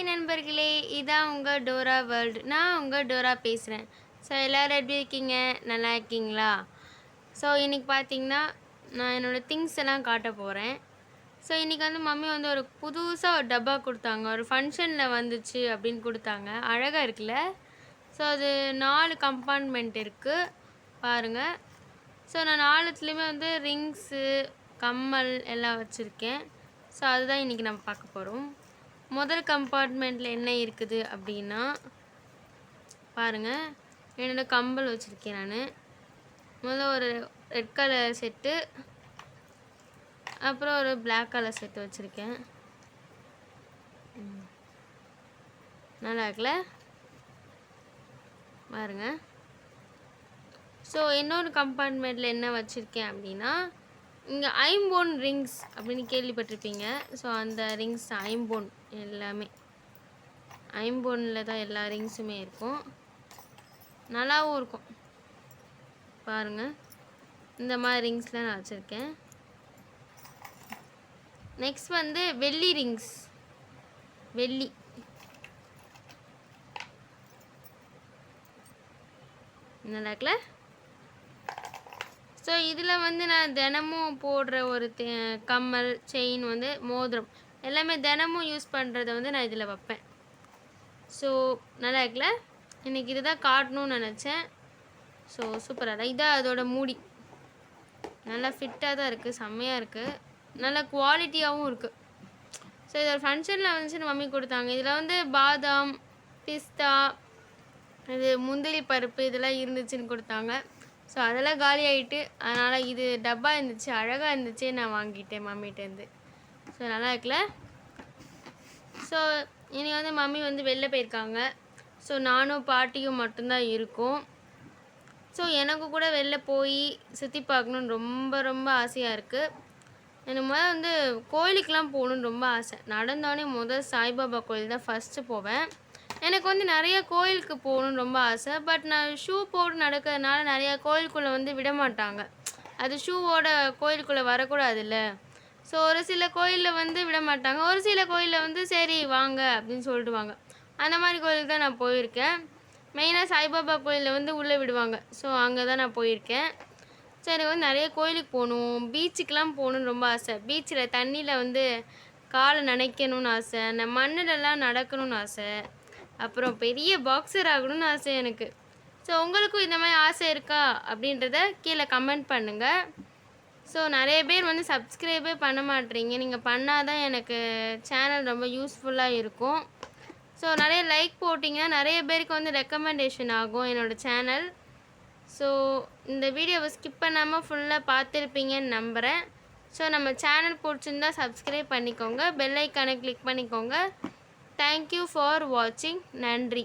Hi நண்பர்களே! இதான் உங்க டோரா வேர்ல்டு. நான் உங்க டோரா பேசுறேன். ஸோ எல்லாரும் எப்படி இருக்கீங்க? நல்லா இருக்கீங்களா? ஸோ இன்னைக்கு பார்த்தீங்கன்னா, நான் என்னோட திங்ஸ் எல்லாம் காட்டப் போறேன். ஸோ இன்னைக்கு வந்து மம்மி வந்து ஒரு புதுசா ஒரு டப்பா குடுத்தாங்க. ஒரு ஃபங்ஷன்ல வந்துச்சு அப்படின்னு குடுத்தாங்க. அழகா இருக்குல்ல? ஸோ அது 4 கம்பார்ட்மெண்ட் இருக்கு. பாருங்க. ஸோ நான் 4த்துலயுமே வந்து ரிங்ஸு, கம்மல் எல்லாம் வச்சிருக்கேன். ஸோ அதுதான் இன்னைக்கு நம்ம பார்க்க போறோம். முதல் கம்பார்ட்மெண்ட்ல என்ன இருக்குது அப்படின்னா, பாருங்க. என்னோட கம்பல் வச்சிருக்கேன் நானு. முதல்ல ஒரு ரெட் கலர் செட்டு, அப்புறம் ஒரு பிளாக் கலர் செட்டு வச்சிருக்கேன். நல்லா இருக்குல்ல? பாருங்க. ஸோ இன்னொரு கம்பார்ட்மெண்ட்ல என்ன வச்சிருக்கேன் அப்படின்னா, இங்கே ஐம்பொன் ரிங்ஸ் அப்படின்னு கேள்விப்பட்டிருப்பீங்க. ஸோ அந்த ரிங்ஸ் ஐம்பொன் எல்லாமே. ஐம்பொன்னில் தான் எல்லா ரிங்ஸுமே இருக்கும். நல்லாவும் இருக்கும். பாருங்க. இந்த மாதிரி ரிங்ஸ்லாம் நான் வச்சுருக்கேன். நெக்ஸ்ட் வந்து வெள்ளி ரிங்ஸ். வெள்ளி. நல்லா இருக்குல்ல? ஸோ இதில் வந்து நான் தினமும் போடுற ஒரு கம்மல், செயின் வந்து மோதிரம் எல்லாமே தினமும் யூஸ் பண்ணுறத வந்து நான் இதில் வைப்பேன். ஸோ நல்லா இருக்குல்ல? இன்றைக்கி இதுதான் காட்டணும்னு நினச்சேன். ஸோ சூப்பராக இதான் அதோட மூடி. நல்லா ஃபிட்டாக தான் இருக்குது, செம்மையாக இருக்குது, நல்ல குவாலிட்டியாகவும் இருக்குது. ஸோ இது ஒரு ஃபங்க்ஷனில் வந்துச்சுன்னு மம்மி கொடுத்தாங்க. இதில் வந்து பாதாம், பிஸ்தா, இது முந்திரி பருப்பு இதெல்லாம் இருந்துச்சுன்னு கொடுத்தாங்க. ஸோ அதெல்லாம் காலி ஆகிட்டு, அதனால் இது டப்பா இருந்துச்சு, அழகாக இருந்துச்சு, நான் வாங்கிட்டேன் மம்மிகிட்டேருந்து. ஸோ நல்லா இருக்குல்ல? ஸோ இன்றைக்கி வந்து மம்மி வந்து வெளில போயிருக்காங்க. ஸோ நானும் பாட்டியும் மட்டும்தான் இருக்கோம். ஸோ எனக்கு கூட வெளில போய் சுற்றி பார்க்கணுன்னு ரொம்ப ரொம்ப ஆசையாக இருக்குது. எனக்கு முதல்ல வந்து கோயிலுக்கெலாம் போகணுன்னு ரொம்ப ஆசை. நடந்தோடனே முதல் சாய்பாபா கோயில் தான் ஃபஸ்ட்டு போவேன். எனக்கு வந்து நிறைய கோயிலுக்கு போகணுன்னு ரொம்ப ஆசை. பட் நான் ஷூ போட்டு நடக்கிறதுனால நிறையா கோயிலுக்குள்ளே வந்து விட மாட்டாங்க. அது ஷூவோட கோயிலுக்குள்ளே வரக்கூடாதுல்ல. ஸோ ஒரு சில கோயிலில் வந்து விட மாட்டாங்க. ஒரு சில கோயிலில் வந்து சரி வாங்க அப்படின்னு சொல்லிடுவாங்க. அந்த மாதிரி கோயிலுக்கு தான் நான் போயிருக்கேன். மெயினாக சாய்பாபா கோயிலில் வந்து உள்ளே விடுவாங்க. ஸோ அங்கே தான் நான் போயிருக்கேன். ஸோ எனக்கு வந்து நிறைய கோயிலுக்கு போகணும், பீச்சுக்கெலாம் போகணுன்னு ரொம்ப ஆசை. பீச்சில் தண்ணியில் வந்து காலை நனைக்கணும்னு ஆசை, அந்த மண்ணிலலாம் நடக்கணும்னு ஆசை, அப்புறம் பெரிய பாக்ஸர் ஆகணும்னு ஆசை எனக்கு. ஸோ உங்களுக்கும் இந்த மாதிரி ஆசை இருக்கா அப்படின்றத கீழே கமெண்ட் பண்ணுங்கள். ஸோ நிறைய பேர் வந்து சப்ஸ்கிரைபே பண்ண மாட்டேறீங்க. நீங்கள் பண்ணால் தான் எனக்கு சேனல் ரொம்ப யூஸ்ஃபுல்லாக இருக்கும். ஸோ நிறைய லைக் போட்டிங்கன்னா நிறைய பேருக்கு வந்து ரெக்கமெண்டேஷன் ஆகும் என்னோடய சேனல். ஸோ இந்த வீடியோவை ஸ்கிப் பண்ணாமல் ஃபுல்லாக பார்த்துருப்பீங்கன்னு நம்புகிறேன். ஸோ நம்ம சேனல் பிடிச்சிருந்தா சப்ஸ்கிரைப் பண்ணிக்கோங்க, பெல் ஐக்கானை கிளிக் பண்ணிக்கோங்க. தேங்க்யூ ஃபார் வாட்சிங். நன்றி.